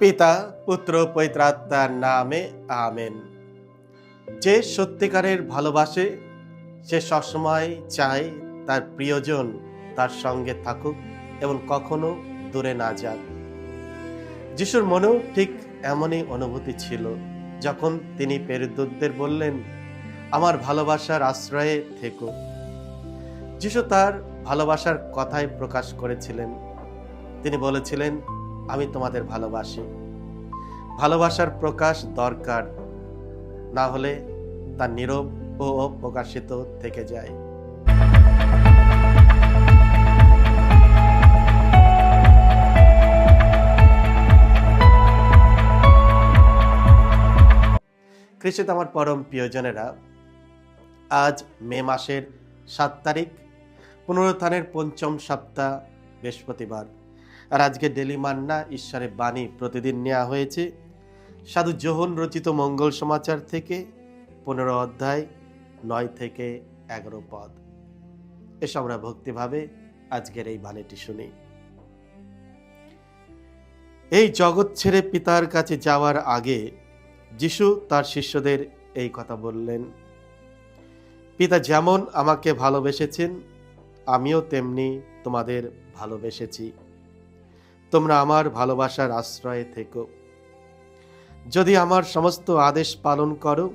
পিতা পুত্র পবিত্রাত্মার নামে আমেন। যে সত্যিকারের ভালোবাসে সে সবসময় চায় তার প্রিয়জন তার সঙ্গে থাকুক এবং কখনো দূরে না যাক। যিশুর মনেও ঠিক এমনই অনুভূতি ছিল যখন তিনি পেরেদূতদের বললেন, আমার ভালোবাসার আশ্রয়ে থেকো। যিশু তার ভালোবাসার কথাই প্রকাশ করেছিলেন। তিনি বলেছিলেন, আমি তোমাদের ভালোবাসি। ভালোবাসার প্রকাশ দরকার, না হলে তা নীরব ও অপ্রকাশিত থেকে যায়। খ্রিস্টে আমার পরম প্রিয়জনেরা, আজ মে মাসের 7 তারিখ, পুনরুত্থানের 5ম সপ্তাহ, বৃহস্পতিবার। আর আজকে ডেলি মান্না ঈশ্বরের বাণী প্রতিদিন নেওয়া হয়েছে সাধু যোহন রচিত মঙ্গল সমাচার থেকে 15 অধ্যায় 9 থেকে 11 পদ। এসব আমরা ভক্তিভাবে আজকের এই বাণীটি শুনি। এই জগৎ ছেড়ে পিতার কাছে যাওয়ার আগে যিশু তার শিষ্যদের এই কথা বললেন, পিতা যেমন আমাকে ভালোবেসেছেন আমিও তেমনি তোমাদের ভালোবেসেছি। তোমরা আমার ভালোবাসার আশ্রয়ে থেকো। যদি আমার সমস্ত আদেশ পালন করো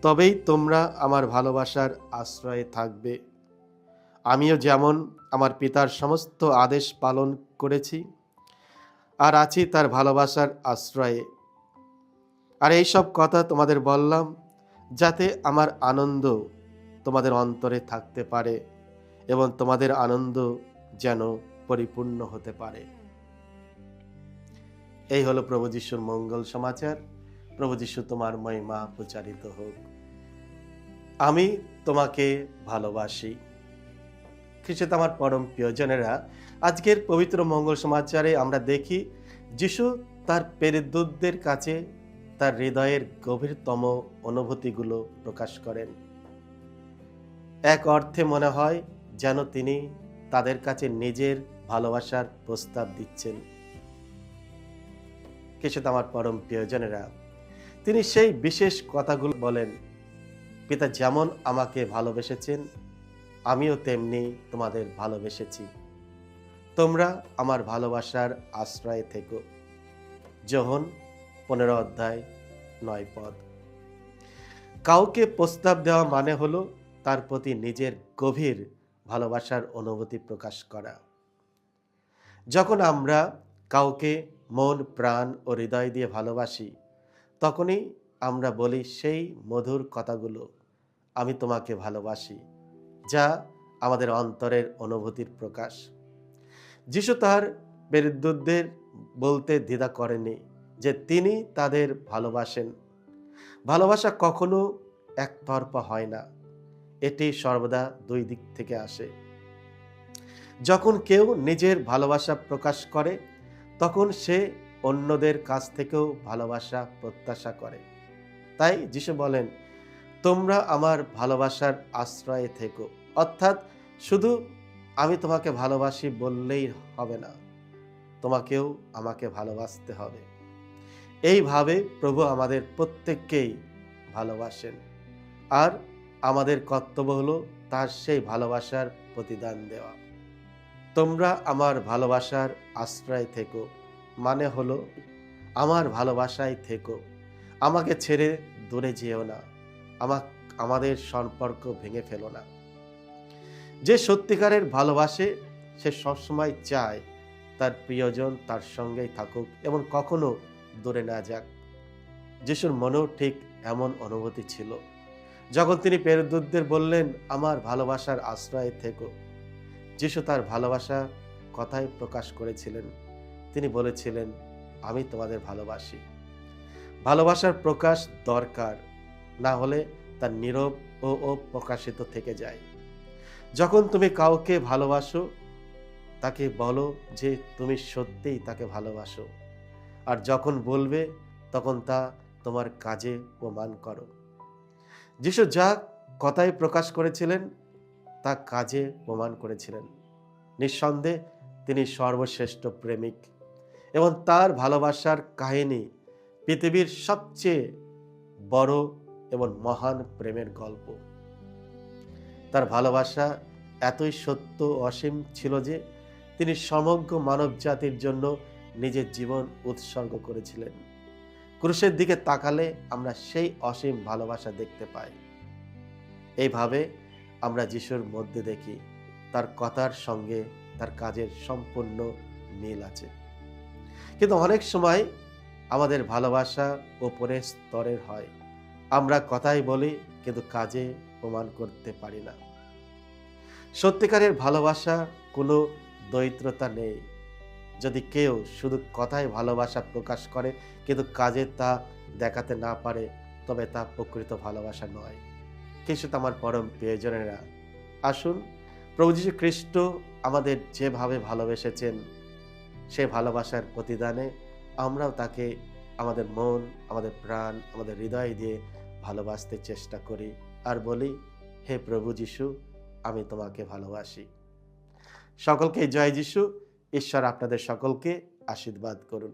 তবেই তোমরা আমার ভালোবাসার আশ্রয়ে থাকবে। আমিও যেমন আমার পিতার সমস্ত আদেশ পালন করেছি আর আছি তার ভালোবাসার আশ্রয়ে। আর এইসব কথা তোমাদের বললাম যাতে আমার আনন্দ তোমাদের অন্তরে থাকতে পারে এবং তোমাদের আনন্দ যেন পরিপূর্ণ হতে পারে। এই হলো প্রভু যিশুর মঙ্গল সমাচার। প্রভু যিশু তোমার মহিমা প্রচারিত হোক। আমি তোমাকে ভালোবাসি। খ্রিস্টে আমার পরম প্রিয়জনেরা, আজকের পবিত্র মঙ্গল সমাচারে আমরা দেখি যিশু তার পেরেদূতদের কাছে তার হৃদয়ের গভীরতম অনুভূতিগুলো প্রকাশ করেন। এক অর্থে মনে হয় যেন তিনি তাদের কাছে নিজের ভালোবাসার প্রস্তাব দিচ্ছেন। খ্রিস্টে আমার পরম প্রিয়জনেরা, তিনি সেই বিশেষ কথাগুলো বলেন, পিতা যেমন আমাকে ভালোবেসেছেন আমিও তেমনি তোমাদের ভালোবেসেছি। তোমরা আমার ভালোবাসার আশ্রয়ে থেকো। যোহন 15 অধ্যায় 9 পদ। কাউকে প্রস্তাব দেওয়া মানে হলো তার প্রতি নিজের গভীর ভালোবাসার অনুভূতি প্রকাশ করা। যখন আমরা কাউকে মন প্রাণ ও হৃদয় দিয়ে ভালোবাসি তখনই আমরা বলি সেই মধুর কথাগুলো, আমি তোমাকে ভালোবাসি, যা আমাদের অন্তরের অনুভূতির প্রকাশ। যিশু তার পেরেদূতদের বলতে দ্বিধা করেনি যে তিনি তাদের ভালোবাসেন। ভালোবাসা কখনো একতরফা হয় না, এটি সর্বদা দুই দিক থেকে আসে। যখন কেউ নিজের ভালোবাসা প্রকাশ করে তখন সে অন্যদের কাছ থেকেও ভালোবাসা প্রত্যাশা করে। তাই যিশু বলেন, তোমরা আমার ভালোবাসার আশ্রয়ে থেকো। অর্থাৎ শুধু আমি তোমাকে ভালোবাসি বললেই হবে না, তোমাকেও আমাকে ভালোবাসতে হবে। এইভাবে প্রভু আমাদের প্রত্যেককেই ভালোবাসেন, আর আমাদের কর্তব্য হলো তার সেই ভালোবাসার প্রতিদান দেওয়া। তোমরা আমার ভালোবাসার আশ্রয় থেকো মানে হলো আমার ভালোবাসায় থেকো, আমাকে ছেড়ে দূরে যেও না, আমাদের সম্পর্ক ভেঙে ফেলো না। যে সত্যিকারের ভালোবাসে সে সবসময় চায় তার প্রিয়জন তার সঙ্গেই থাকুক এবং কখনো দূরে না যাক। যিশুর মনেও ঠিক এমন অনুভূতি ছিল যখন তিনি পেরেদূতদের বললেন, আমার ভালোবাসার আশ্রয়ে থেকো। যিশু তার ভালোবাসা কথাই প্রকাশ করেছিলেন। তিনি বলেছিলেন, আমি তোমাদের ভালোবাসি। ভালোবাসার প্রকাশ দরকার, না হলে তা নীরব ও অপ্রকাশিত থেকে যায়। যখন তুমি কাউকে ভালোবাসো তাকে বলো যে তুমি সত্যিই তাকে ভালোবাসো, আর যখন বলবে তখন তা তোমার কাজে প্রমাণ করো। যিশু যা কথাই প্রকাশ করেছিলেন তা কাজে প্রমাণ করেছিলেন। নিঃসন্দেহে তিনি সর্বশ্রেষ্ঠ প্রেমিক এবং তার ভালোবাসার কাহিনী পৃথিবীর সবচেয়ে বড় এবং মহান প্রেমের গল্প। তার ভালোবাসা এতই সত্য অসীম ছিল যে তিনি সমগ্র মানব জাতির জন্য নিজের জীবন উৎসর্গ করেছিলেন। ক্রুশের দিকে তাকালে আমরা সেই অসীম ভালোবাসা দেখতে পাই। এইভাবে আমরা যিশুর মধ্যে দেখি তার কথার সঙ্গে তার কাজের সম্পূর্ণ মিল আছে। কিন্তু অনেক সময় আমাদের ভালোবাসা উপরের স্তরের হয়। আমরা কথাই বলি কিন্তু কাজে প্রমাণ করতে পারি না। সত্যিকারের ভালোবাসা কোনো দ্বৈততা নেই। যদি কেউ শুধু কথায় ভালোবাসা প্রকাশ করে কিন্তু কাজে তা দেখাতে না পারে, তবে তা প্রকৃত ভালোবাসা নয়। খ্রিস্ট আমার পরম প্রিয়জনেরা, আসুন প্রভু যীশু খ্রিস্ট আমাদের যেভাবে ভালোবেসেছেন, সে ভালোবাসার প্রতিদানে আমরাও তাকে আমাদের মন, আমাদের প্রাণ, আমাদের হৃদয় দিয়ে ভালোবাসতে চেষ্টা করি আর বলি, হে প্রভু যীশু, আমি তোমাকে ভালোবাসি। সকলকে জয় যীশু। ঈশ্বর আপনাদের সকলকে আশীর্বাদ করুন।